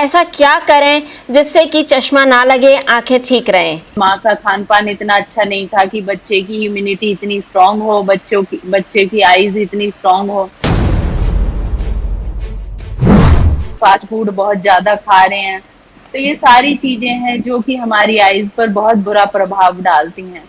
ऐसा क्या करें जिससे कि चश्मा ना लगे, आंखें ठीक रहें? माँ का खान पान इतना अच्छा नहीं था कि बच्चे की इम्यूनिटी इतनी स्ट्रांग हो, बच्चे की आईज इतनी स्ट्रांग हो। फास्ट फूड बहुत ज्यादा खा रहे हैं, तो ये सारी चीजें हैं जो कि हमारी आईज पर बहुत बुरा प्रभाव डालती हैं।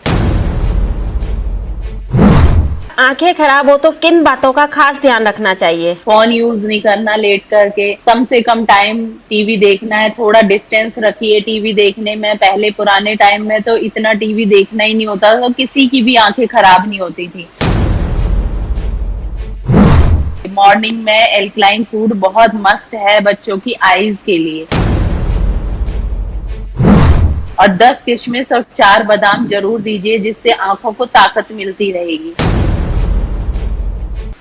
आंखें खराब हो तो किन बातों का खास ध्यान रखना चाहिए? फोन यूज नहीं करना लेट करके, कम से कम टाइम टीवी देखना है, थोड़ा डिस्टेंस रखिए टीवी देखने में। पहले पुराने टाइम में तो इतना टीवी देखना ही नहीं होता, तो किसी की भी आंखें खराब नहीं होती थी। मॉर्निंग में एल्कलाइन फूड बहुत मस्ट है बच्चों की आईज के लिए, और 10 किशमिश और 4 बादाम जरूर दीजिए, जिससे आंखों को ताकत मिलती रहेगी।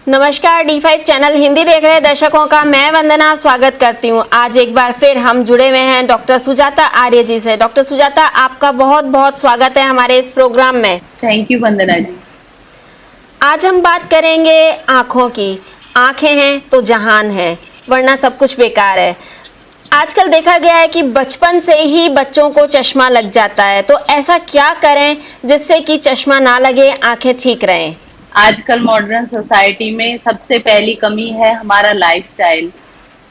नमस्कार, D5 चैनल हिंदी देख रहे दर्शकों का मैं वंदना स्वागत करती हूं। आज एक बार फिर हम जुड़े हुए हैं डॉक्टर सुजाता आर्य जी से। डॉक्टर सुजाता, आपका बहुत बहुत स्वागत है हमारे इस प्रोग्राम में। थैंक यू वंदना जी। आज हम बात करेंगे आँखों की। आँखें हैं तो जहान है, वरना सब कुछ बेकार है। आजकल देखा गया है कि बचपन से ही बच्चों को चश्मा लग जाता है, तो ऐसा क्या करें जिससे कि चश्मा ना लगे, आंखें ठीक रहें? आजकल मॉडर्न सोसाइटी में सबसे पहली कमी है हमारा लाइफस्टाइल।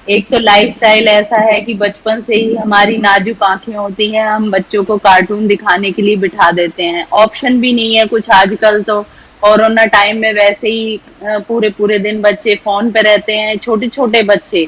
एक तो लाइफस्टाइल ऐसा है कि बचपन से ही हमारी नाजुक आंखें होती हैं, हम बच्चों को कार्टून दिखाने के लिए बिठा देते हैं। ऑप्शन भी नहीं है कुछ आजकल, तो कोरोना टाइम में वैसे ही पूरे पूरे दिन बच्चे फोन पे रहते हैं, छोटे छोटे बच्चे,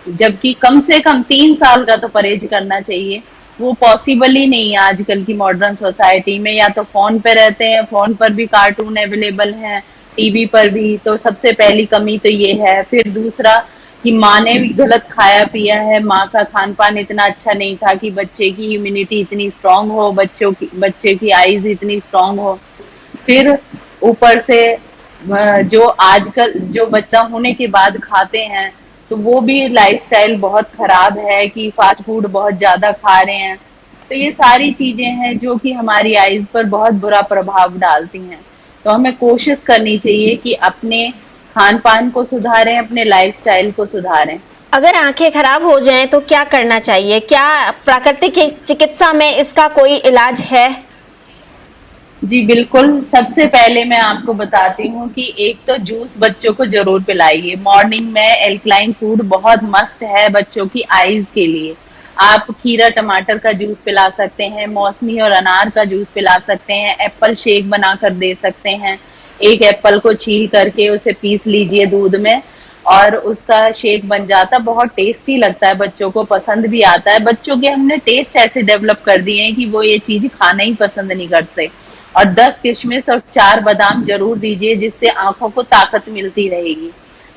जबकि कम से कम 3 साल का तो परहेज करना चाहिए। वो पॉसिबल ही नहीं है आजकल की मॉडर्न सोसाइटी में। या तो फोन पे रहते हैं, फोन पर भी कार्टून अवेलेबल हैं, टीवी पर भी। तो सबसे पहली कमी तो ये है। फिर दूसरा कि माँ ने भी गलत खाया पिया है, माँ का खान पान इतना अच्छा नहीं था कि बच्चे की इम्यूनिटी इतनी स्ट्रांग हो, बच्चे की आईज इतनी स्ट्रांग हो। फिर ऊपर से जो आजकल जो बच्चा होने के बाद खाते हैं, तो वो भी लाइफस्टाइल बहुत खराब है कि फास्ट फूड बहुत ज्यादा खा रहे हैं। तो ये सारी चीजें हैं जो कि हमारी आईज पर बहुत बुरा प्रभाव डालती हैं। तो हमें कोशिश करनी चाहिए कि अपने खान पान को सुधारें, अपने लाइफस्टाइल को सुधारें। अगर आंखें खराब हो जाएं तो क्या करना चाहिए? क्या प्राकृतिक चिकित्सा में इसका कोई इलाज है? जी बिल्कुल। सबसे पहले मैं आपको बताती हूँ कि एक तो जूस बच्चों को जरूर पिलाइए। मॉर्निंग में एल्कलाइन फूड बहुत मस्ट है बच्चों की आईज के लिए। आप खीरा टमाटर का जूस पिला सकते हैं, मौसमी और अनार का जूस पिला सकते हैं, एप्पल शेक बनाकर दे सकते हैं। एक एप्पल को छील करके उसे पीस लीजिए दूध में, और उसका शेक बन जाता, बहुत टेस्टी लगता है, बच्चों को पसंद भी आता है। बच्चों के हमने टेस्ट ऐसे डेवलप कर दिए हैं कि वो ये चीज खाना ही पसंद नहीं करते। और 10 किशमिश और 4 बादाम जरूर दीजिए, जिससे आंखों को ताकत मिलती रहेगी।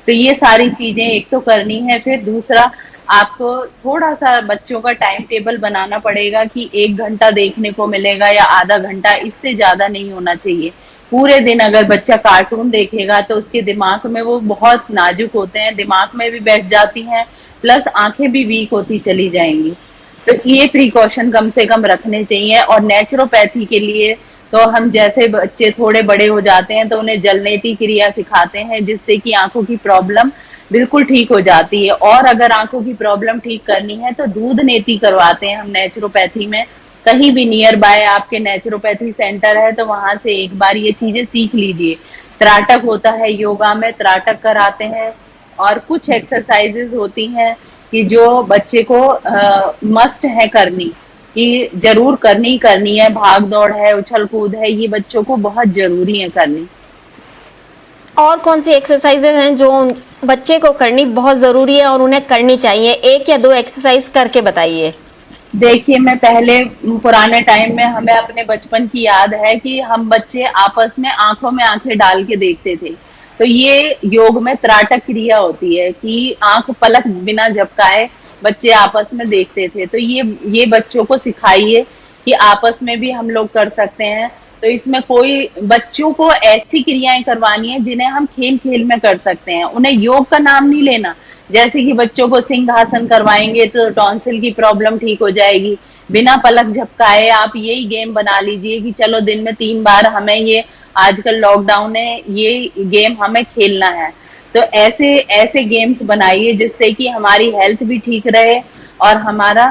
तो ये सारी चीजें एक तो करनी है। फिर दूसरा, आपको थोड़ा सा बच्चों का टाइम टेबल बनाना पड़ेगा कि 1 घंटा देखने को मिलेगा या आधा घंटा, इससे ज्यादा नहीं होना चाहिए। पूरे दिन अगर बच्चा कार्टून देखेगा तो उसके दिमाग में, वो बहुत नाजुक होते हैं, दिमाग में भी बैठ जाती हैं, प्लस आंखें भी वीक होती चली जाएंगी। तो ये प्रिकॉशन कम से कम रखने चाहिए। और नेचुरोपैथी के लिए तो हम, जैसे बच्चे थोड़े बड़े हो जाते हैं तो उन्हें जलनेती क्रिया सिखाते हैं, जिससे कि आंखों की प्रॉब्लम बिल्कुल ठीक हो जाती है। और अगर आंखों की प्रॉब्लम ठीक करनी है तो दूध नेती करवाते हैं हम नेचुरोपैथी में। कहीं भी नियर बाय आपके नेचुरोपैथी सेंटर है तो वहां से एक बार ये चीजें सीख लीजिए। त्राटक होता है योगा में, त्राटक कराते हैं। और कुछ एक्सरसाइजेज होती हैं कि जो बच्चे को मस्ट है करनी, कि जरूर करनी करनी है। भाग दौड़ है, उछल कूद है, ये बच्चों को बहुत जरूरी है करनी। और कौन सी एक्सरसाइजेज हैं जो बच्चे को करनी बहुत ज़रूरी है और उन्हें करनी चाहिए? 1 या 2 एक्सरसाइज करके बताइए। देखिए, मैं पहले पुराने टाइम में, हमें अपने बचपन की याद है कि हम बच्चे आपस में आंखों में आंखें डाल के देखते थे। तो ये योग में त्राटक क्रिया होती है कि आंख पलक बिना झपकाए बच्चे आपस में देखते थे। तो ये बच्चों को सिखाइए कि आपस में भी हम लोग कर सकते हैं। तो इसमें कोई, बच्चों को ऐसी क्रियाएं करवानी है जिन्हें हम खेल खेल में कर सकते हैं। उन्हें योग का नाम नहीं लेना। जैसे कि बच्चों को सिंहासन करवाएंगे तो टॉन्सिल की प्रॉब्लम ठीक हो जाएगी। बिना पलक झपकाए आप यही गेम बना लीजिए कि चलो दिन में 3 बार हमें ये, आजकल लॉकडाउन है, ये गेम हमें खेलना है। तो ऐसे ऐसे गेम्स बनाइए जिससे कि हमारी हेल्थ भी ठीक रहे और हमारा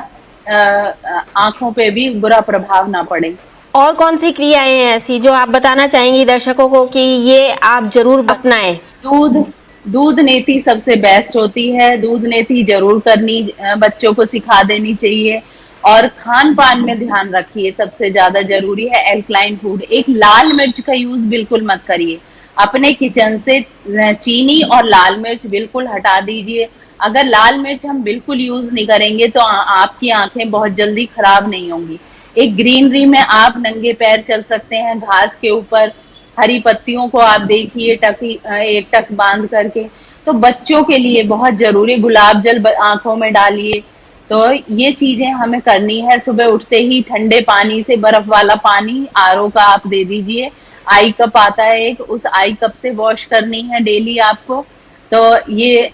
आंखों पे भी बुरा प्रभाव ना पड़े। और कौन सी क्रियाएं हैं ऐसी जो आप बताना चाहेंगी दर्शकों को कि ये आप जरूर अपनाएं? दूध दूध नीति सबसे बेस्ट होती है। दूध नीति जरूर करनी, बच्चों को सिखा देनी चाहिए। और खान पान में ध्यान रखिए, सबसे ज्यादा जरूरी है एल्कलाइन फूड। एक लाल मिर्च का यूज बिल्कुल मत करिए। अपने किचन से चीनी और लाल मिर्च बिल्कुल हटा दीजिए। अगर लाल मिर्च हम बिल्कुल यूज नहीं करेंगे तो आपकी आंखें बहुत जल्दी खराब नहीं होंगी। एक ग्रीनरी में आप नंगे पैर चल सकते हैं, घास के ऊपर हरी पत्तियों को आप देखिए एक टक बांध करके। तो बच्चों के लिए बहुत जरूरी, गुलाब जल आंखों में डालिए। तो ये चीजें हमें करनी है। सुबह उठते ही ठंडे पानी से, बर्फ वाला पानी आरओ का आप दे दीजिए। आई कप आता है एक, उस आई कप से वॉश करनी है डेली आपको। तो ये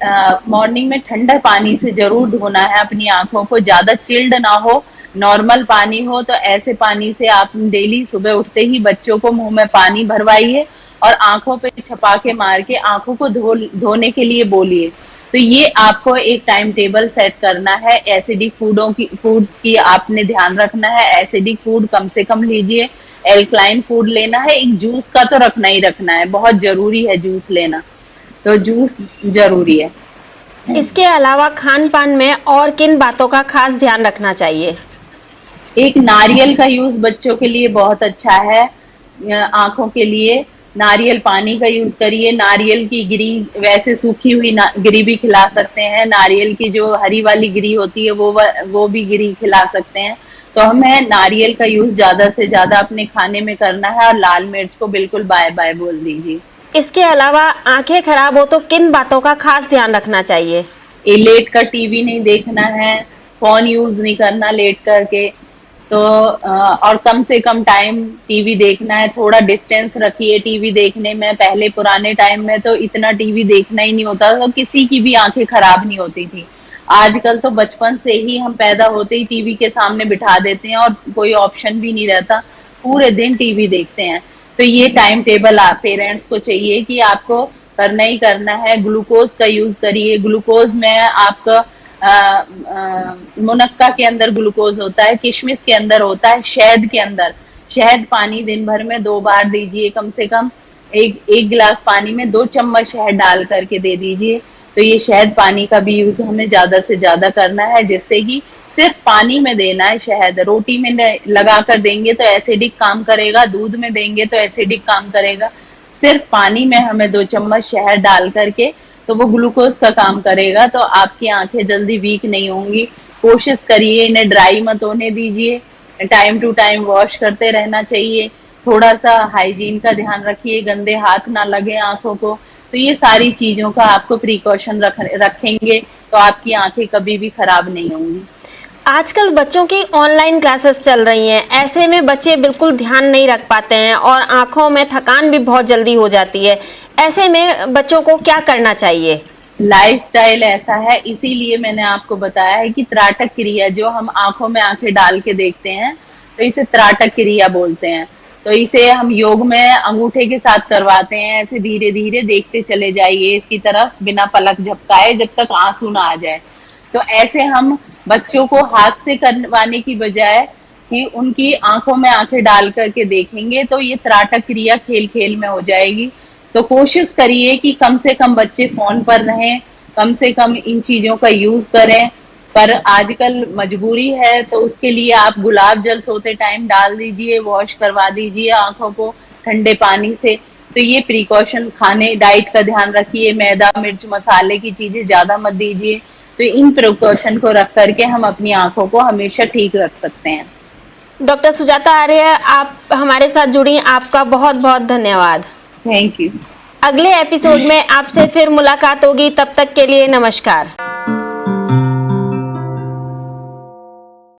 मॉर्निंग में ठंडा पानी से जरूर धोना है अपनी आंखों को, ज्यादा चिल्ड ना हो, नॉर्मल पानी हो। तो ऐसे पानी से आप डेली सुबह उठते ही बच्चों को मुंह में पानी भरवाइए और आंखों पे छपाके मार के आंखों को धोने के लिए बोलिए। तो ये आपको एक टाइम टेबल सेट करना है। एसिडिक फूड्स की आपने ध्यान रखना है। एसिडिक फूड कम से कम लीजिए। एल्कलाइन फूड लेना है। एक जूस का तो रखना ही रखना है, बहुत जरूरी है जूस लेना। तो जूस जरूरी है। इसके अलावा खान पान में और किन बातों का खास ध्यान रखना चाहिए? एक नारियल का यूज बच्चों के लिए बहुत अच्छा है। आंखों के लिए नारियल पानी का यूज करिए। नारियल की गिरी, वैसे सूखी हुई गिरी भी खिला सकते हैं। नारियल की जो हरी वाली गिरी होती है वो भी गिरी खिला सकते हैं। तो हमें नारियल का यूज ज्यादा से ज्यादा अपने खाने में करना है। और लाल मिर्च को बिल्कुल बाय बाय बोल दीजिए। इसके अलावा आंखें खराब हो तो किन बातों का खास ध्यान रखना चाहिए? लेट कर टीवी नहीं देखना है, फोन यूज नहीं करना लेट करके। तो और कम से कम टाइम टीवी देखना है। थोड़ा डिस्टेंस रखिए टीवी देखने में। पहले पुराने टाइम में तो इतना टीवी देखना ही नहीं होता, तो किसी की भी आंखें खराब नहीं होती थी। आजकल तो बचपन से ही हम पैदा होते ही टीवी के सामने बिठा देते हैं और कोई ऑप्शन भी नहीं रहता, पूरे दिन टीवी देखते हैं। तो ये टाइम टेबल आप पेरेंट्स को चाहिए कि आपको करना ही करना है। ग्लूकोज का यूज करिए। ग्लूकोज में आपका मुनक्का के अंदर ग्लूकोज होता है, किशमिश के अंदर होता है, शहद के अंदर। शहद पानी दिन भर में 2 बार दीजिए। कम से कम एक गिलास पानी में 2 चम्मच शहद डाल करके दे दीजिए। तो ये शहद पानी का भी यूज हमें ज्यादा से ज्यादा करना है, जिससे कि सिर्फ पानी में देना है। शहद रोटी में लगा कर देंगे तो एसिडिक काम करेगा, दूध में देंगे तो एसिडिक काम करेगा। सिर्फ पानी में हमें 2 चम्मच शहद डाल करके, तो वो ग्लूकोज का काम करेगा। तो आपकी आंखें जल्दी वीक नहीं होंगी। कोशिश करिए इन्हें ड्राई मत होने दीजिए। टाइम टू टाइम वॉश करते रहना चाहिए। थोड़ा सा हाइजीन का ध्यान रखिए, गंदे हाथ ना लगे आंखों को। तो ये सारी चीजों का आपको प्रिकॉशन रखेंगे तो आपकी आंखें कभी भी खराब नहीं होंगी। आजकल बच्चों की ऑनलाइन क्लासेस चल रही हैं, ऐसे में बच्चे बिल्कुल ध्यान नहीं रख पाते हैं और आंखों में थकान भी बहुत जल्दी हो जाती है। ऐसे में बच्चों को क्या करना चाहिए? लाइफस्टाइल ऐसा है, इसीलिए मैंने आपको बताया है कि त्राटक क्रिया, जो हम आंखों में आंखें डाल के देखते हैं, तो इसे त्राटक क्रिया बोलते हैं। तो इसे हम योग में अंगूठे के साथ करवाते हैं। ऐसे धीरे धीरे देखते चले जाइए इसकी तरफ, बिना पलक झपकाए, जब तक आंसू ना आ जाए। तो ऐसे हम बच्चों को हाथ से करवाने की बजाय कि उनकी आंखों में आंखें डाल करके देखेंगे, तो ये त्राटक क्रिया खेल खेल में हो जाएगी। तो कोशिश करिए कि कम से कम बच्चे फोन पर रहें, कम से कम इन चीजों का यूज करें। पर आजकल मजबूरी है, तो उसके लिए आप गुलाब जल सोते टाइम डाल दीजिए, वॉश करवा दीजिए आंखों को ठंडे पानी से। तो ये प्रिकॉशन, खाने डाइट का ध्यान रखिए। मैदा, मिर्च, मसाले की चीजें ज्यादा मत दीजिए। तो इन प्रिकॉशन को रख करके हम अपनी आंखों को हमेशा ठीक रख सकते हैं। डॉक्टर सुजाता आर्य, आप हमारे साथ जुड़ी, आपका बहुत बहुत धन्यवाद। Thank you. अगले एपिसोड में आपसे फिर मुलाकात होगी, तब तक के लिए नमस्कार।